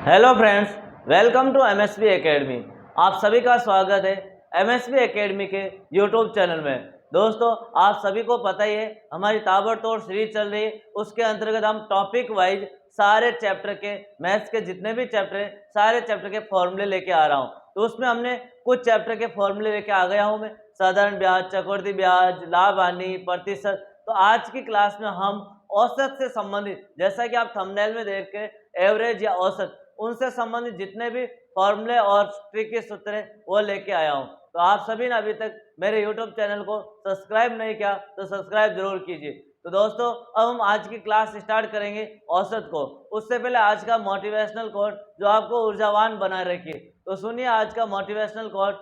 Hello friends, welcome to MSB Academy. आप सभी का स्वागत है एमएसबी एकेडमी के यूट्यूब चैनल में। दोस्तों, आप सभी को पता ही है हमारी ताबड़तोड़ सीरीज चल रही है। उसके अंतर्गत हम टॉपिक वाइज सारे चैप्टर के मैथ्स के जितने भी चैप्टर हैं सारे चैप्टर के फॉर्मूले लेके आ रहा हूँ। तो उसमें हमने कुछ चैप्टर के फॉर्मूले लेके आ गया हूँ मैं, साधारण ब्याज, चक्रवृद्धि ब्याज, लाभ हानि, प्रतिशत। तो आज की क्लास में हम औसत से संबंधित, जैसा कि आप थंबनेल में देख के एवरेज या औसत, उनसे संबंधित जितने भी फॉर्मूले और ट्रिकी सूत्र हैं वो लेके आया हूँ। तो आप सभी ने अभी तक मेरे यूट्यूब चैनल को सब्सक्राइब नहीं किया तो सब्सक्राइब जरूर कीजिए। तो दोस्तों, अब हम आज की क्लास स्टार्ट करेंगे औसत को। उससे पहले आज का मोटिवेशनल कोट जो आपको ऊर्जावान बनाए रखिए। तो सुनिए आज का मोटिवेशनल कोट।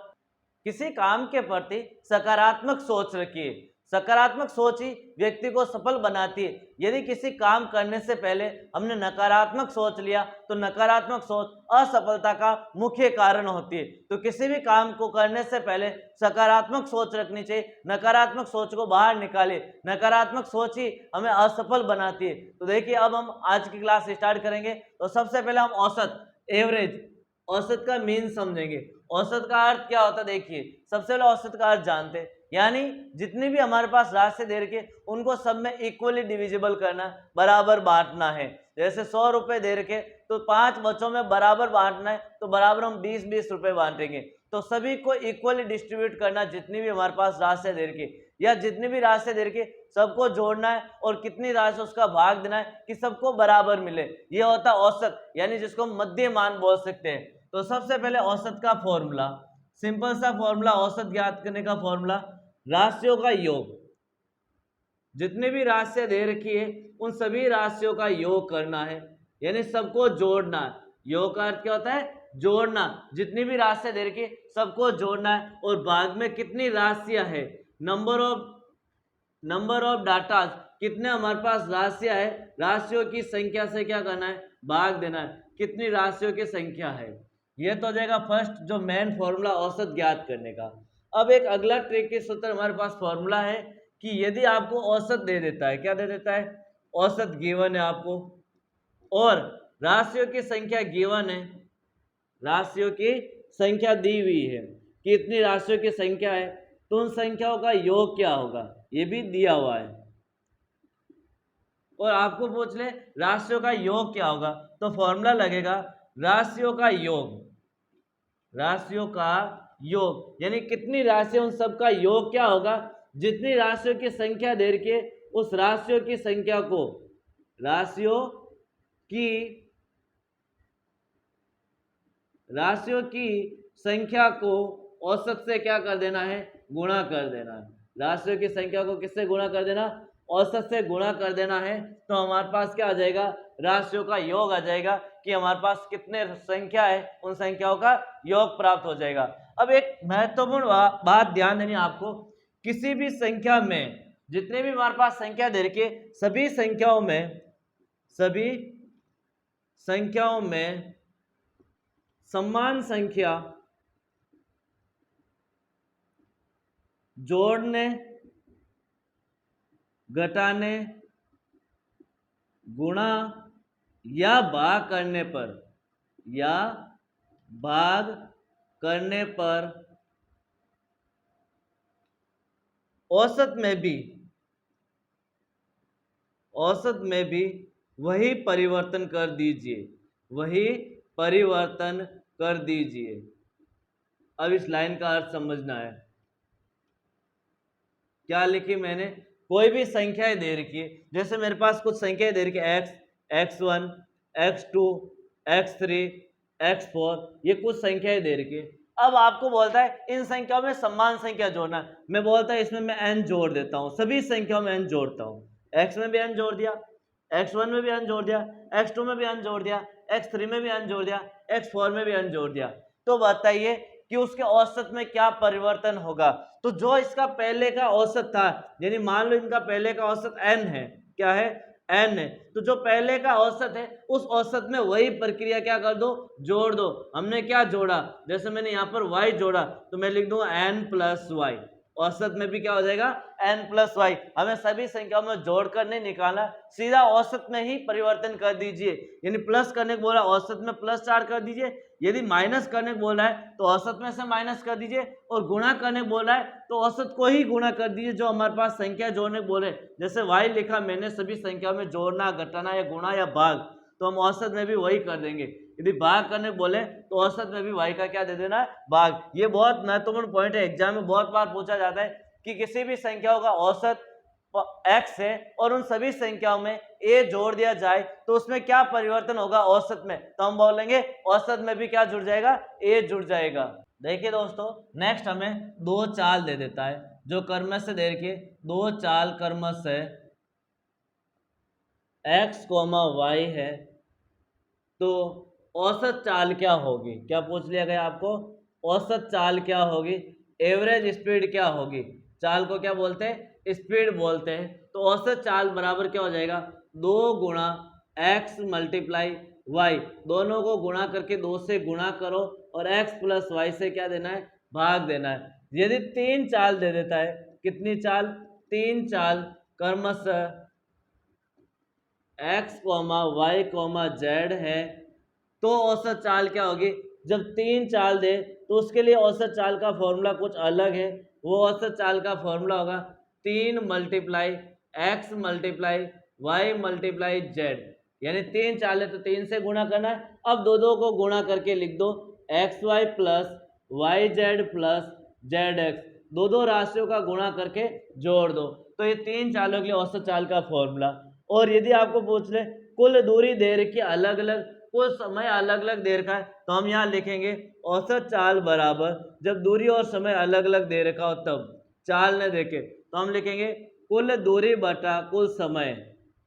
किसी काम के प्रति सकारात्मक सोच रखिए। सकारात्मक सोच ही व्यक्ति को सफल बनाती है। यदि किसी काम करने से पहले हमने नकारात्मक सोच लिया तो नकारात्मक सोच असफलता का मुख्य कारण होती है। तो किसी भी काम को करने से पहले सकारात्मक सोच रखनी चाहिए। नकारात्मक सोच को बाहर निकालिए। नकारात्मक सोच ही हमें असफल बनाती है। तो देखिए, अब हम आज की क्लास स्टार्ट करेंगे। तो सबसे पहले हम औसत, एवरेज, औसत का मीन समझेंगे। औसत का अर्थ क्या होता है देखिए, सबसे पहले औसत का अर्थ जानते हैं, यानी जितनी भी हमारे पास राशि दे रखी है उनको सब में इक्वली डिविजिबल करना, बराबर बांटना है। जैसे 100 रुपए दे रखे तो 5 बच्चों में बराबर बांटना है, तो बराबर हम 20-20 रुपए बांटेंगे। तो सभी को इक्वली डिस्ट्रीब्यूट करना, जितनी भी हमारे पास राशि दे रखी या जितनी भी राशि दे रखी सबको जोड़ना है और कितनी राशि उसका भाग देना है कि सबको बराबर मिले। ये होता है औसत, यानी जिसको हम मध्य मान बोल सकते हैं। तो सबसे पहले औसत का फॉर्मूला, सिंपल सा फॉर्मूला, औसत ज्ञात करने का फॉर्मूला, राशियों का योग। जितने भी राशियां दे रखी है उन सभी राशियों का योग करना है, यानी सबको जोड़ना है। योग का अर्थ क्या होता है? जोड़ना। जितनी भी राशियां दे रखी है सबको जोड़ना है और भाग में कितनी राशियां है, नंबर ऑफ डाटा, कितने हमारे पास राशियां है, राशियों की संख्या से क्या करना है, भाग देना है, कितनी राशियों की संख्या है। ये तो हो जाएगा फर्स्ट जो मेन फॉर्मूला औसत ज्ञात करने का। अब एक अगला ट्रिकी सूत्र हमारे पास फॉर्मूला है कि यदि आपको औसत दे देता है, क्या दे देता है, औसत गिवन है आपको और राशियों की संख्या गिवन है, राशियों की संख्या दी हुई है कि इतनी राशियों की संख्या है, तो उन संख्याओं का योग क्या होगा ये भी दिया हुआ है। और आपको पूछ ले राशियों का योग क्या होगा, तो फॉर्मूला लगेगा राशियों का योग, राशियों का योग, यानी कितनी राशियां उन सब का योग क्या होगा, जितनी राशियों की संख्या दे के उस राशियों की संख्या को, राशियों की संख्या को औसत से क्या कर देना है, गुणा कर देना है। राशियों की संख्या को किससे गुणा कर देना, औसत से गुणा कर देना है। तो हमारे पास क्या आ जाएगा, राशियों का योग आ जाएगा कि हमारे पास कितने संख्या है उन संख्याओं का योग प्राप्त हो जाएगा। अब एक महत्वपूर्ण बात ध्यान देनी आपको, किसी भी संख्या में जितने भी हमारे पास संख्या दे रखी है सभी संख्याओं में समान संख्या जोड़ने, घटाने, गुणा या भाग करने पर औसत में भी वही परिवर्तन कर दीजिए। अब इस लाइन का अर्थ समझना है। क्या लिखी मैंने, कोई भी संख्याएं दे रखी है, जैसे मेरे पास कुछ संख्याएं दे रखी है x, x1, x2, x3, x4, ये कुछ संख्याएं दे रखी है। अब आपको बोलता है इन संख्याओं में समान संख्या जोड़ना है। मैं बोलता है इसमें मैं n जोड़ देता हूं, सभी संख्याओं में n जोड़ता हूं। x में भी n जोड़ दिया, x1 में भी n जोड़ दिया, x2 में भी n जोड़ दिया, x3 में भी n जोड़ दिया, x4 में भी n जोड़ दिया। तो बताइए कि उसके औसत में क्या परिवर्तन होगा। तो जो इसका पहले का औसत था, यानी मान लो इनका पहले का औसत n है, क्या है, n है, तो जो पहले का औसत है उस औसत में वही प्रक्रिया क्या कर दो, जोड़ दो। हमने क्या जोड़ा, जैसे मैंने यहाँ पर y जोड़ा तो मैं लिख दूंगा n प्लस वाई। औसत में भी क्या हो जाएगा n प्लस वाई। हमें सभी संख्याओं में जोड़कर नहीं निकालना, सीधा औसत में ही परिवर्तन कर दीजिए। यानी प्लस करने को बोला औसत में +4 कर दीजिए, यदि माइनस करने को बोला है तो औसत में से माइनस कर दीजिए, और गुणा करने को बोला है तो औसत को ही गुणा कर दीजिए जो हमारे पास संख्या जोड़ने को बोले। जैसे y लिखा मैंने सभी संख्याओं में जोड़ना, घटाना या गुणा या भाग, तो हम औसत में भी वही कर देंगे। यदि भाग करने बोले तो औसत में भी y का क्या दे देना है, भाग। ये बहुत महत्वपूर्ण पॉइंट है, एग्जाम में बहुत बार पूछा जाता है कि किसी भी संख्याओं का औसत x है और उन सभी संख्याओं में a जोड़ दिया जाए तो उसमें क्या परिवर्तन होगा औसत में, तो हम बोलेंगे औसत में भी क्या जुड़ जाएगा, a जुड़ जाएगा। देखिए दोस्तों, नेक्स्ट हमें दो चाल दे देता है, जो क्रमश से देखिए दो चाल क्रमश है x, y है, तो औसत चाल क्या होगी, क्या पूछ लिया गया आपको, औसत चाल क्या होगी, एवरेज स्पीड क्या होगी। चाल को क्या बोलते हैं, स्पीड बोलते हैं। तो औसत चाल बराबर क्या हो जाएगा, 2 गुणा x मल्टीप्लाई y, दोनों को गुणा करके 2 से गुणा करो और x प्लस वाई से क्या देना है, भाग देना है। यदि 3 चाल दे देता है, कितनी चाल, 3 चाल क्रमशः x, y, z है, तो औसत चाल क्या होगी। जब 3 चाल दे तो उसके लिए औसत चाल का फॉर्मूला कुछ अलग है। वो औसत चाल का फॉर्मूला होगा 3 multiply x multiply y multiply z, यानी 3 चाल है तो 3 से गुणा करना है। अब दो को गुणा करके लिख दो xy plus yz plus zx, दो राशियों का गुणा करके जोड़ दो, तो ये 3 चालों के लिए औसत चाल का फॉर्मूला। और यदि आपको पूछ ले कुल दूरी दे रखी अलग अलग, कुल समय अलग अलग दे रखा है, तो हम यहाँ लिखेंगे औसत चाल बराबर, जब दूरी और समय अलग अलग दे रखा हो तब, चाल ने देखे तो हम लिखेंगे कुल दूरी बटा कुल समय,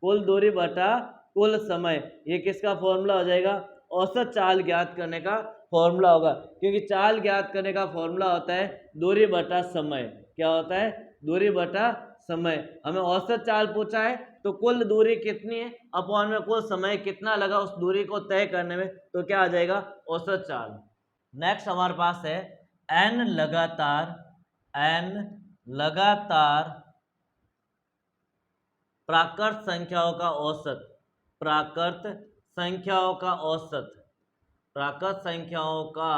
कुल दूरी बटा कुल समय। ये किसका फॉर्मूला हो जाएगा, औसत चाल ज्ञात करने का फॉर्मूला होगा, क्योंकि चाल ज्ञात करने का फॉर्मूला होता है दूरी बटा समय। क्या होता है, दूरी बटा समय। हमें औसत चाल पूछा है तो कुल दूरी कितनी है अपॉन में कुल समय कितना लगा उस दूरी को तय करने में, तो क्या आ जाएगा, औसत चाल। नेक्स्ट हमारे पास है n लगातार प्राकृत संख्याओं का औसत, प्राकृत संख्याओं का औसत, प्राकृत संख्याओं का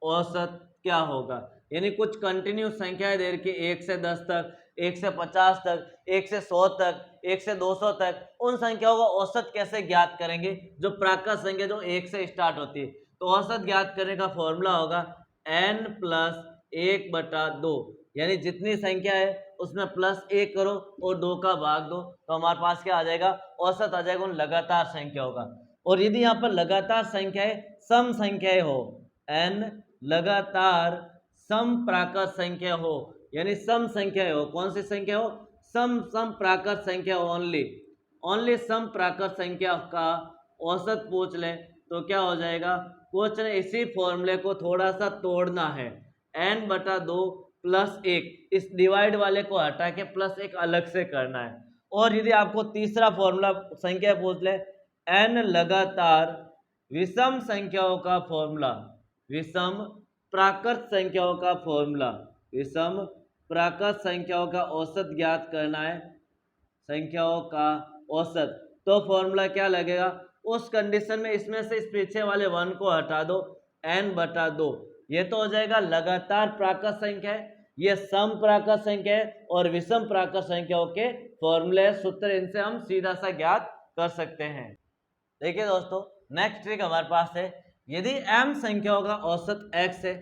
औसत क्या होगा। यानी कुछ कंटिन्यू संख्याएं दे रखी 1 से 10 तक, 1 से 50 तक, 1 से 100 तक, 1 से 200 तक, उन संख्याओं का औसत कैसे ज्ञात करेंगे, जो प्राकृत संख्या जो 1 से स्टार्ट होती है। तो औसत ज्ञात करने का फॉर्मूला होगा n प्लस 1/2, यानी जितनी संख्या है उसमें +1 करो और 2 का भाग दो, तो हमारे पास क्या आ जाएगा, औसत आ जाएगा उन लगातार संख्याओं का। और यदि यहाँ पर लगातार संख्याएं सम संख्याएं हो, n लगातार सम प्राकृत संख्या हो, यानी सम संख्या हो, कौन सी संख्या हो, सम प्राकृत संख्या हो, ओनली सम प्राकृत संख्या का औसत पूछ ले तो क्या हो जाएगा, क्वेश्चन इसी फॉर्मूले को थोड़ा सा तोड़ना है, n/2 + 1, इस डिवाइड वाले को हटा के +1 अलग से करना है। और यदि आपको तीसरा फॉर्मूला संख्या पूछ ले, n लगातार विषम संख्याओं का फॉर्मूला, विषम प्राकृत संख्याओं का फॉर्मूला, विषम प्राकृत संख्याओं का औसत ज्ञात करना है, संख्याओं का औसत, तो फॉर्मूला क्या लगेगा, उस कंडीशन में इसमें से इस पीछे वाले 1 को हटा दो, n/2, ये तो हो जाएगा लगातार प्राकृत संख्या है, ये सम प्राकृत संख्या है और विषम प्राकृत संख्याओं के फॉर्मूले सूत्र, इनसे हम सीधा सा ज्ञात कर सकते हैं। देखिए दोस्तों, नेक्स्ट ट्रिक हमारे पास है, यदि m संख्याओं का औसत x है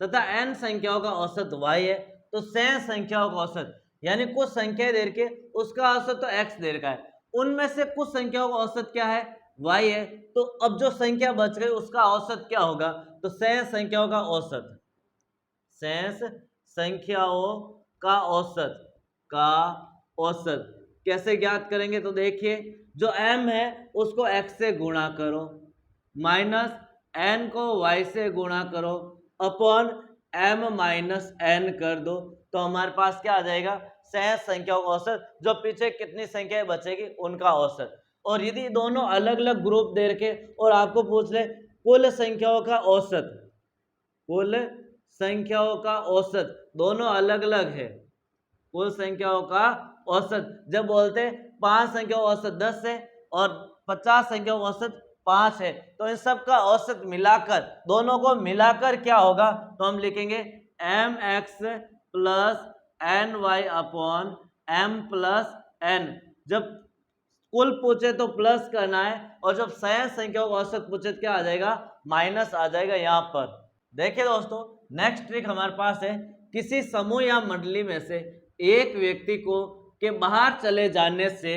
तथा n संख्याओं का औसत y है, तो शेष संख्याओं का औसत, यानी कुछ संख्या दे के उसका औसत तो x दे रखा है, उनमें से कुछ संख्याओं का औसत क्या है, y है, तो अब जो संख्या बच गई उसका औसत क्या होगा, तो शेष संख्याओं का औसत, शेष संख्याओं का औसत कैसे ज्ञात करेंगे, तो देखिए जो m है उसको x से गुणा करो, माइनस n को y से गुणा करो, अपॉन m माइनस n कर दो, तो हमारे पास क्या आ जाएगा, शेष संख्याओं का औसत, जो पीछे कितनी संख्याएं बचेगी उनका औसत। और यदि दोनों अलग अलग ग्रुप दे रखे और आपको पूछ ले कुल संख्याओं का औसत, कुल संख्याओं का औसत, दोनों अलग अलग है। कुल संख्याओं का औसत, जब बोलते 5 संख्याओं का औसत 10 है और 50 संख्याओं का औसत 5 है, तो इन सब का औसत मिलाकर, दोनों को मिलाकर क्या होगा, तो हम लिखेंगे mx plus n y upon m plus n. जब कुल पूछे तो प्लस करना है, और जब सह संख्याओं का औसत पूछे तो क्या आ जाएगा, माइनस आ जाएगा यहाँ पर। देखिए दोस्तों, नेक्स्ट ट्रिक हमारे पास है, किसी समूह या मंडली में से एक व्यक्ति को के बाहर चले जाने से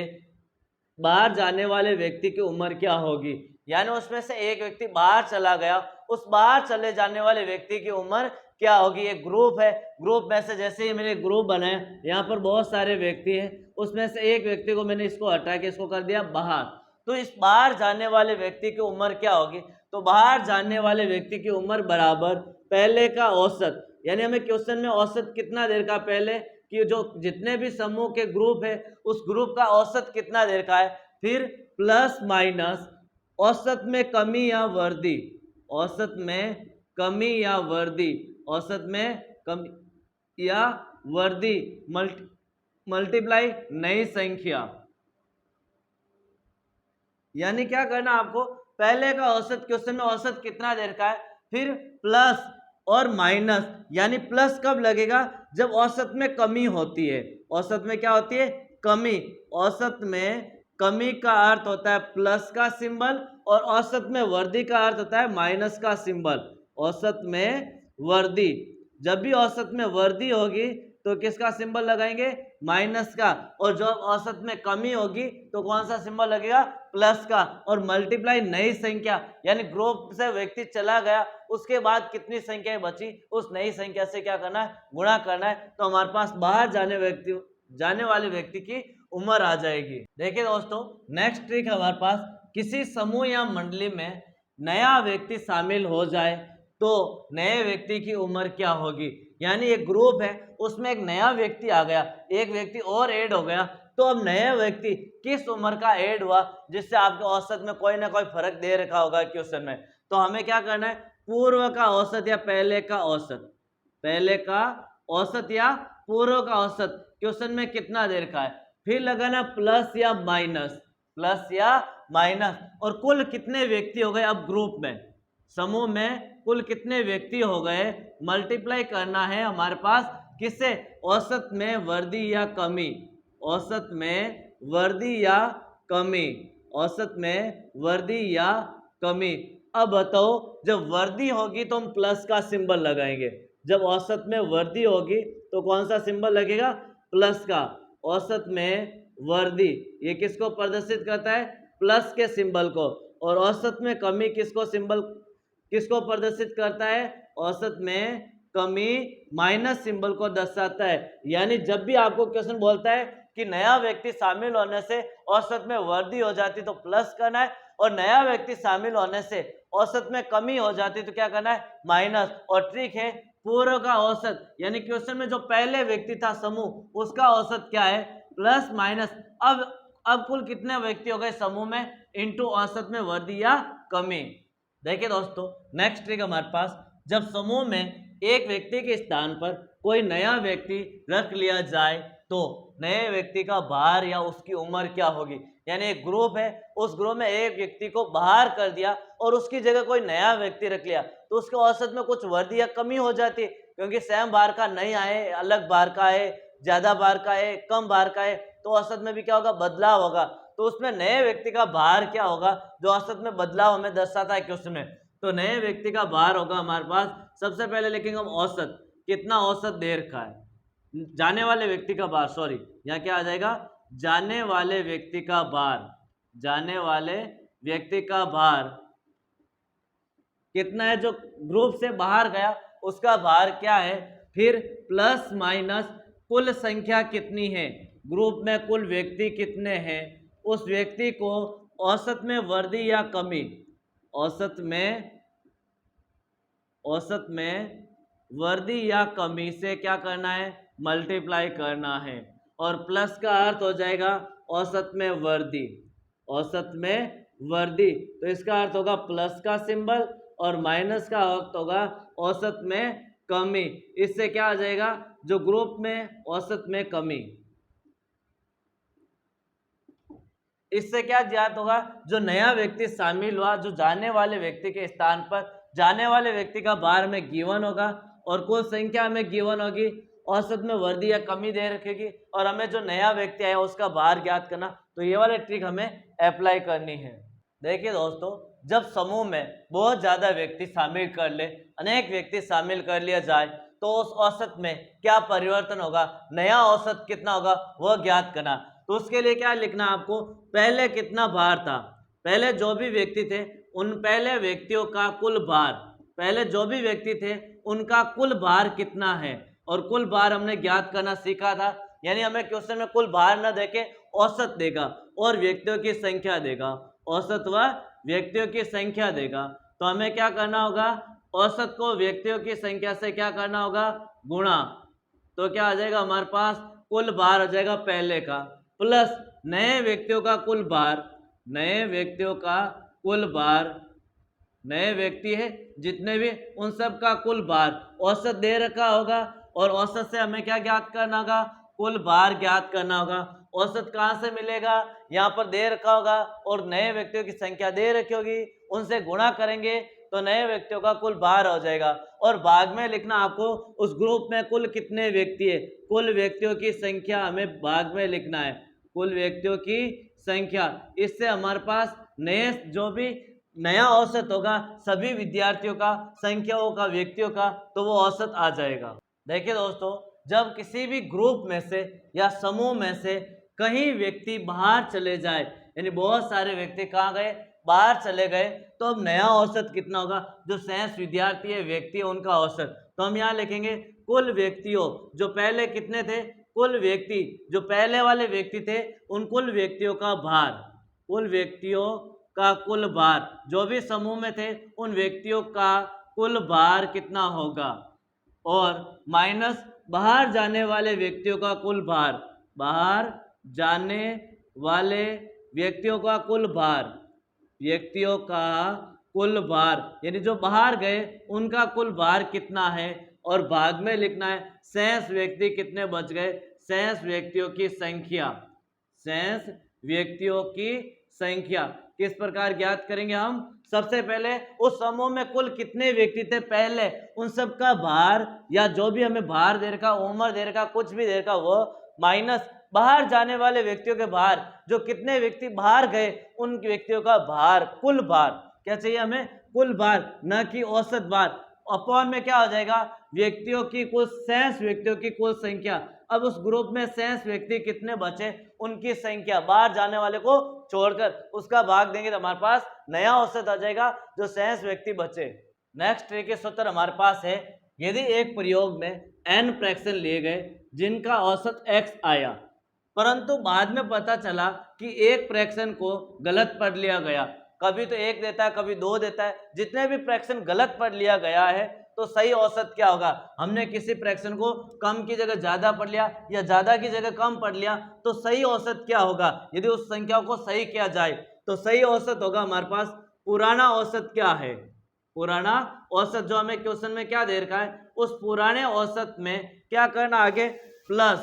बाहर जाने वाले व्यक्ति की उम्र क्या होगी। यानी उसमें से एक व्यक्ति बाहर चला गया, उस बाहर चले जाने वाले व्यक्ति की उम्र क्या होगी। एक ग्रुप है, ग्रुप में से जैसे ही मैंने ग्रुप बनाया, यहाँ पर बहुत सारे व्यक्ति हैं, उसमें से एक व्यक्ति को मैंने इसको हटा के इसको कर दिया बाहर, तो इस बाहर जाने वाले व्यक्ति की उम्र क्या होगी। तो बाहर जाने वाले व्यक्ति की उम्र बराबर पहले का औसत, यानी हमें क्वेश्चन में औसत कितना देर का, पहले कि जो जितने भी समूह के ग्रुप है उस ग्रुप का औसत कितना देर का है, फिर प्लस माइनस औसत में कमी या वृद्धि, औसत में कमी या वृद्धि, औसत में कमी या वृद्धि मल्टीप्लाई नई संख्या। यानी क्या करना आपको, पहले का औसत, क्वेश्चन में औसत कितना देर का है, फिर प्लस और माइनस, यानी प्लस कब लगेगा, जब औसत में कमी होती है। औसत में क्या होती है, कमी। औसत में कमी का अर्थ होता है प्लस का सिंबल, और औसत में वृद्धि का अर्थ होता है माइनस का सिंबल। औसत में वृद्धि, जब भी औसत में वृद्धि होगी तो किसका सिंबल लगाएंगे, माइनस का, और जब औसत में कमी होगी तो कौन सा सिंबल लगेगा, प्लस का। और मल्टीप्लाई नई संख्या, यानी ग्रुप से व्यक्ति चला गया, उसके बाद कितनी संख्याएं बची, उस नई संख्या से क्या करना है, गुणा करना है, तो हमारे पास बाहर जाने वाले व्यक्ति की उम्र आ जाएगी। देखिए दोस्तों, नेक्स्ट ट्रिक हमारे पास, किसी समूह या मंडली में नया व्यक्ति शामिल हो जाए तो नए व्यक्ति की उम्र क्या होगी। यानी एक ग्रुप है, उसमें एक नया व्यक्ति आ गया, एक व्यक्ति और ऐड हो गया, तो अब नया व्यक्ति किस उम्र का ऐड हुआ, जिससे आपके औसत में कोई ना कोई फर्क दे रखा होगा क्वेश्चन में। तो हमें क्या करना है, पूर्व का औसत या पहले का औसत, पहले का औसत या पूर्व का औसत क्वेश्चन में कितना देर का है, फिर लगाना प्लस या माइनस, प्लस या माइनस, और कुल कितने व्यक्ति हो गए अब ग्रुप में, समूह में कुल कितने व्यक्ति हो गए, मल्टीप्लाई करना है हमारे पास किससे, औसत में वृद्धि या कमी, औसत में वृद्धि या कमी, औसत में वृद्धि या कमी। अब बताओ, जब वृद्धि होगी तो हम प्लस का सिंबल लगाएंगे, जब औसत में वृद्धि होगी तो कौन सा सिंबल लगेगा, प्लस का। औसत में वृद्धि ये किसको प्रदर्शित करता है, प्लस के सिंबल को, और औसत में कमी किसको प्रदर्शित करता है, औसत में कमी माइनस सिंबल को दर्शाता है। यानी जब भी आपको क्वेश्चन बोलता है कि नया व्यक्ति शामिल होने से औसत में वृद्धि हो जाती तो प्लस करना है, और नया व्यक्ति शामिल होने से औसत में कमी हो जाती तो क्या करना है, माइनस। और ट्रिक है पूर्व का औसत, यानी क्वेश्चन में जो पहले व्यक्ति था समूह, उसका औसत क्या है, प्लस माइनस। अब कुल कितने व्यक्ति हो गए समूह में, इनटू औसत में वृद्धि या कमी। देखिए दोस्तों, नेक्स्ट ट्रिक हमारे पास, जब समूह में एक व्यक्ति के स्थान पर कोई नया व्यक्ति रख लिया जाए तो नए व्यक्ति का भार या उसकी उम्र क्या होगी। यानी एक ग्रुप है, उस ग्रुप में एक व्यक्ति को बाहर कर दिया और उसकी जगह कोई नया व्यक्ति रख लिया, तो उसके औसत में कुछ वृद्धि या कमी हो जाती है, क्योंकि सेम भार का नहीं आए, अलग भार का है, ज्यादा भार का है, कम भार का है, तो औसत में भी क्या होगा, बदलाव होगा। तो उसमें नए व्यक्ति का भार क्या होगा, जो औसत में बदलाव हमें दर्शाता है क्वेश्चन में। तो नए व्यक्ति का भार होगा हमारे पास, सबसे पहले लिखेंगे हम औसत, कितना औसत देर का है, जाने वाले व्यक्ति का भार, सॉरी यहाँ क्या आ जाएगा, जाने वाले व्यक्ति का भार, जाने वाले व्यक्ति का भार कितना है, जो ग्रुप से बाहर गया उसका भार क्या है, फिर प्लस माइनस कुल संख्या कितनी है, ग्रुप में कुल व्यक्ति कितने हैं, उस व्यक्ति को औसत में वृद्धि या कमी, औसत में वृद्धि या कमी से क्या करना है, मल्टीप्लाई करना है, और प्लस का अर्थ हो जाएगा औसत में वृद्धि, औसत में वृद्धि, तो इसका अर्थ होगा प्लस का सिंबल, और माइनस का अर्थ होगा औसत में कमी। इससे क्या आ जाएगा, जो ग्रुप में औसत में कमी। इससे क्या ज्ञात होगा, जो नया व्यक्ति शामिल हुआ, जो जाने वाले व्यक्ति के स्थान पर जाने वाले व्यक्ति का भार में गिवन होगा और कुल संख्या में गिवन होगी, औसत में वृद्धि या कमी दे रखेगी, और हमें जो नया व्यक्ति आया उसका भार ज्ञात करना। तो ये वाली ट्रिक हमें अप्लाई करनी है। देखिए दोस्तों, जब समूह में बहुत ज्यादा व्यक्ति शामिल कर ले, अनेक व्यक्ति शामिल कर लिया जाए, तो उस औसत में क्या परिवर्तन होगा, नया औसत कितना होगा, वह ज्ञात करना। तो उसके लिए क्या लिखना आपको, पहले कितना भार था, पहले जो भी व्यक्ति थे उन पहले व्यक्तियों का कुल भार, पहले जो भी व्यक्ति थे उनका कुल भार कितना है, और कुल भार हमने ज्ञात करना सीखा था। यानी हमें क्वेश्चन में कुल भार न देके औसत देगा और व्यक्तियों की संख्या देगा, औसत व व्यक्तियों की संख्या देगा। तो हमें क्या करना होगा, औसत को व्यक्तियों की संख्या से क्या करना होगा, गुणा। तो क्या आ जाएगा हमारे पास, कुल भार आ जाएगा पहले का, प्लस नए व्यक्तियों का कुल भार, नए व्यक्तियों का कुल भार, नए व्यक्ति है जितने भी उन सब का कुल भार औसत दे रखा होगा, और औसत से हमें क्या ज्ञात करना होगा, कुल भार ज्ञात करना होगा। औसत कहाँ से मिलेगा, यहाँ पर दे रखा होगा और नए व्यक्तियों की संख्या दे रखी होगी, उनसे गुणा करेंगे तो नए व्यक्तियों का कुल भार हो जाएगा। और भाग में लिखना आपको, उस ग्रुप में कुल कितने व्यक्ति है, कुल व्यक्तियों की संख्या हमें भाग में लिखना है, कुल व्यक्तियों की संख्या। इससे हमारे पास नए जो भी नया औसत होगा सभी विद्यार्थियों का, संख्याओं का, व्यक्तियों का, तो वो औसत आ जाएगा। देखिए दोस्तों, जब किसी भी ग्रुप में से या समूह में से कहीं व्यक्ति बाहर चले जाए, यानी बहुत सारे व्यक्ति कहाँ गए, बाहर चले गए, तो अब नया औसत कितना होगा, जो शेष विद्यार्थी है, व्यक्ति है, उनका औसत। तो हम यहाँ लिखेंगे कुल व्यक्तियों, जो पहले कितने थे, कुल व्यक्ति जो पहले वाले व्यक्ति थे उन कुल व्यक्तियों का भार, कुल व्यक्तियों का कुल भार, जो भी समूह में थे उन व्यक्तियों का कुल भार कितना होगा, और माइनस बाहर जाने वाले व्यक्तियों का कुल भार, बाहर जाने वाले व्यक्तियों का कुल भार, व्यक्तियों का कुल भार, यानी जो बाहर गए उनका कुल भार कितना है, और भाग में लिखना है शेष व्यक्ति कितने बच गए, शेष व्यक्तियों की संख्या, शेष व्यक्तियों की संख्या। किस प्रकार ज्ञात करेंगे हम, सबसे पहले उस समूह में कुल कितने व्यक्ति थे पहले, उन सब का भार, या जो भी हमें भार दे रखा, उम्र दे रखा, कुछ भी दे रखा, वो माइनस बाहर जाने वाले व्यक्तियों के भार, जो कितने व्यक्ति बाहर गए उन व्यक्तियों का भार, कुल भार। क्या चाहिए हमें, कुल भार, न कि औसत भार। अपॉन में क्या हो जाएगा, व्यक्तियों की कुल, शेष व्यक्तियों की कुल संख्या। अब उस ग्रुप में शेष व्यक्ति कितने बचे, उनकी संख्या, बाहर जाने वाले को छोड़कर उसका भाग देंगे तो हमारे पास नया औसत आ जाएगा, जो शेष व्यक्ति बचे। नेक्स्ट ट्रिक के सूत्र हमारे पास है, यदि एक प्रयोग में n फ्रैक्शन लिए गए जिनका औसत x आया, परंतु बाद में पता चला कि एक फ्रैक्शन को गलत पढ़ लिया गया, कभी तो 1 देता है, कभी 2 देता है, जितने भी फ्रैक्शन गलत पढ़ लिया गया है, तो सही औसत क्या होगा, हमने किसी फ्रैक्शन को कम की जगह ज्यादा पढ़ लिया या ज्यादा की जगह कम पढ़ लिया, तो सही औसत क्या होगा, यदि उस संख्या को सही किया जाए तो सही औसत होगा हमारे पास, पुराना औसत क्या है, पुराना औसत, जो हमें क्वेश्चन में क्या दे रखा है, उस पुराने औसत में क्या करना आगे, प्लस,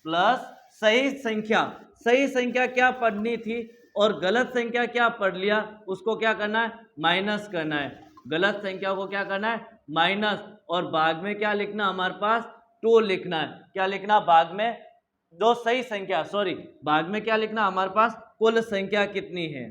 प्लस सही संख्या, सही संख्या क्या पढ़नी थी और गलत संख्या क्या पढ़ लिया, उसको क्या करना है, माइनस करना है, गलत संख्या को क्या करना है, माइनस, और भाग में क्या लिखना हमारे पास, 2 लिखना है। क्या लिखना भाग में, जो सही संख्या, सॉरी, भाग में क्या लिखना हमारे पास, कुल संख्या कितनी है,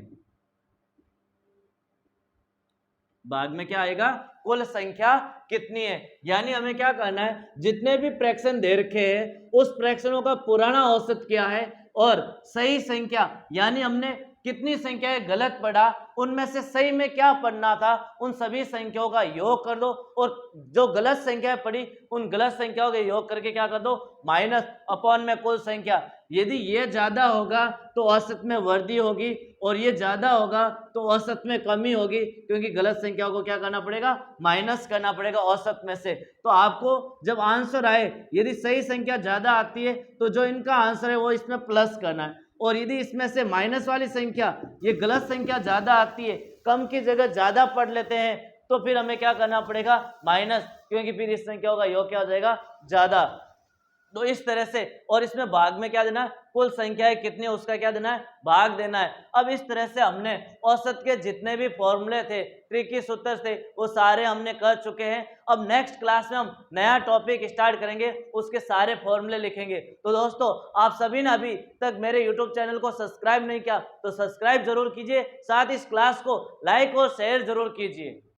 भाग में क्या आएगा, कुल संख्या कितनी है। यानी हमें क्या करना है, जितने भी फ्रैक्शन दे रखे हैं उस फ्रैक्शनों का पुराना औसत क्या है, और सही संख्या, यानी हमने कितनी संख्याएं गलत पढ़ा, उनमें से सही में क्या पढ़ना था, उन सभी संख्याओं का योग कर दो, और जो गलत संख्याएं पढ़ी उन गलत संख्याओं के योग करके क्या कर दो, माइनस, अपॉन में कुल संख्या। यदि ये ज्यादा होगा तो औसत में वृद्धि होगी, और ये ज्यादा होगा तो औसत में कमी होगी, क्योंकि गलत संख्याओं को क्या करना पड़ेगा, माइनस करना पड़ेगा औसत में से। तो आपको जब आंसर आए, यदि सही संख्या ज्यादा आती है तो जो इनका आंसर है वो इसमें प्लस करना है, और यदि इसमें से माइनस वाली संख्या, ये गलत संख्या ज्यादा आती है, कम की जगह ज्यादा पढ़ लेते हैं, तो फिर हमें क्या करना पड़ेगा, माइनस, क्योंकि फिर इसमें क्या होगा, योग क्या हो जाएगा, ज्यादा। तो इस तरह से, और इसमें भाग में क्या देना है, कुल संख्याएं कितनी है उसका क्या देना है, भाग देना है। अब इस तरह से हमने औसत के जितने भी फॉर्मूले थे, त्रिकी सूत्र थे, वो सारे हमने कर चुके हैं। अब नेक्स्ट क्लास में हम नया टॉपिक स्टार्ट करेंगे, उसके सारे फॉर्मूले लिखेंगे। तो दोस्तों, आप सभी ने अभी तक मेरे यूट्यूब चैनल को सब्सक्राइब नहीं किया तो सब्सक्राइब जरूर कीजिए, साथ ही इस क्लास को लाइक और शेयर जरूर कीजिए।